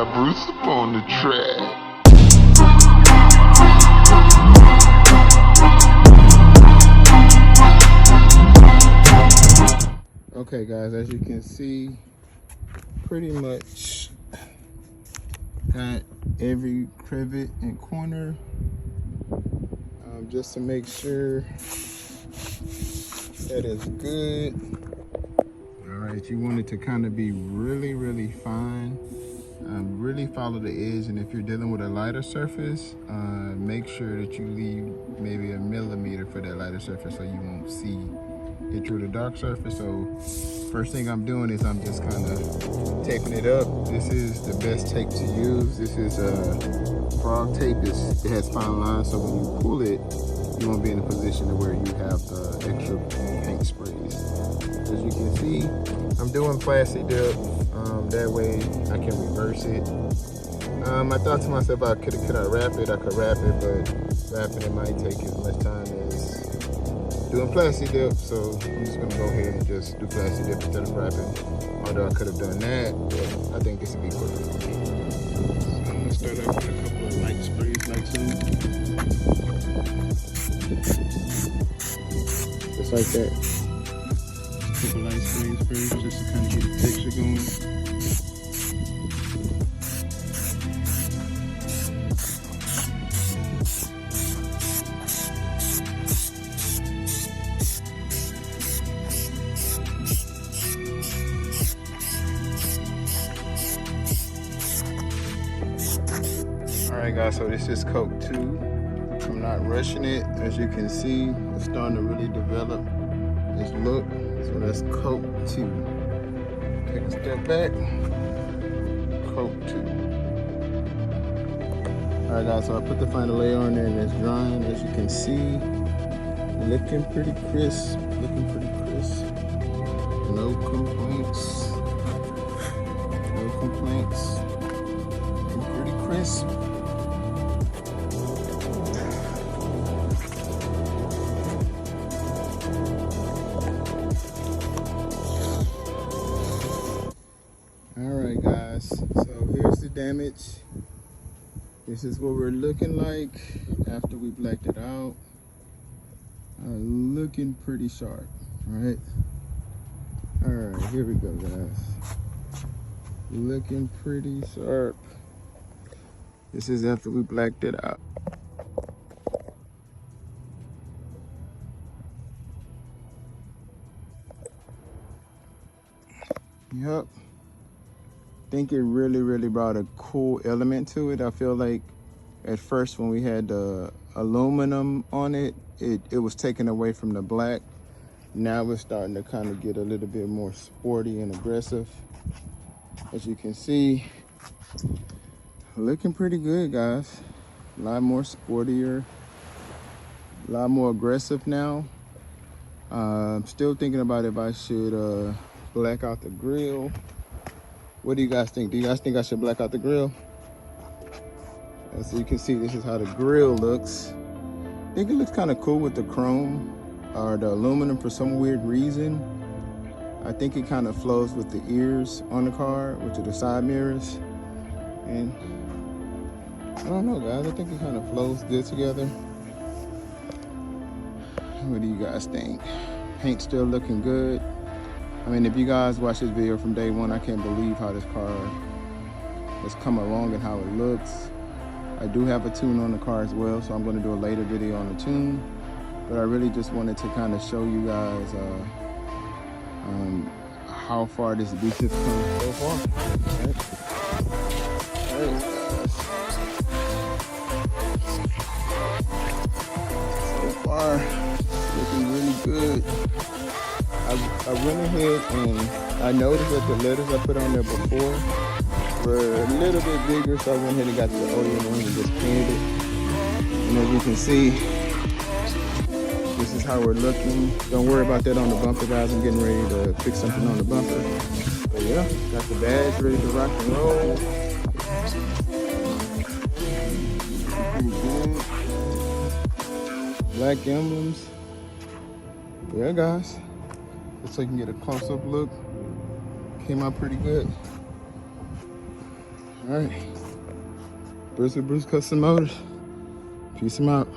got Bruce up on the track. Okay guys, as you can see, pretty much got every crevice and corner just to make sure that it's good. All right, you want it to kind of be really fine. Really follow the edge, and if you're dealing with a lighter surface, make sure that you leave maybe a millimeter for that lighter surface so you won't see it through the dark surface. So first thing I'm doing is I'm just kind of taping it up. This is the best tape to use. This is frog tape. It has fine lines, so when you pull it, you won't be in a position to where you have the extra paint sprays. As you can see, I'm doing plasti dip. That way I can reverse it. I thought to myself, could I wrap it? I could wrap it, but wrapping it might take as much time as doing plasti dip. So I'm just gonna go ahead and just do plasti dip instead of wrapping. Although I could have done that, but I think this would be quicker. So I'm gonna start off with a couple of light sprays like so. Just like that. A couple light sprays first, just to kind of get the texture going. Alright guys, so this is coat 2. I'm not rushing it. As you can see, it's starting to really develop this look. So that's coat 2. Take a step back. Coat 2. Alright guys, so I put the final layer on there and it's drying. As you can see, looking pretty crisp. No complaints. Looking pretty crisp. Alright guys, so here's the damage. This is what we're looking like after we blacked it out. Looking pretty sharp, right? Alright, here we go guys. Looking pretty sharp. This is after we blacked it out. Yep. I think it really brought a cool element to it. I feel like at first when we had the aluminum on it, it was taken away from the black. Now we're starting to kind of get a little bit more sporty and aggressive. As you can see, looking pretty good guys. A lot more sportier, a lot more aggressive now. I'm still thinking about if I should black out the grill. What do you guys think? Do you guys think I should black out the grill? As you can see, this is how the grill looks. I think it looks kind of cool with the chrome or the aluminum for some weird reason. I think it kind of flows with the ears on the car, which are the side mirrors. And I don't know guys, I think it kind of flows good together. What do you guys think? Paint still looking good. I mean, if you guys watch this video from day one, I can't believe how this car has come along and how it looks. I do have a tune on the car as well, so I'm going to do a later video on the tune. But I really just wanted to kind of show you guys how far this beast has come so far. So far, looking really good. I went ahead and I noticed that the letters I put on there before were a little bit bigger, so I went ahead and got the Audi one and just painted it. And as you can see, this is how we're looking. Don't worry about that on the bumper, guys. I'm getting ready to fix something on the bumper. But yeah, got the badge ready to rock and roll. Pretty good. Black emblems. Yeah, guys. Just so you can get a close-up look. Came out pretty good. All right. Bruce with Bruce Custom Motors. Peace him out.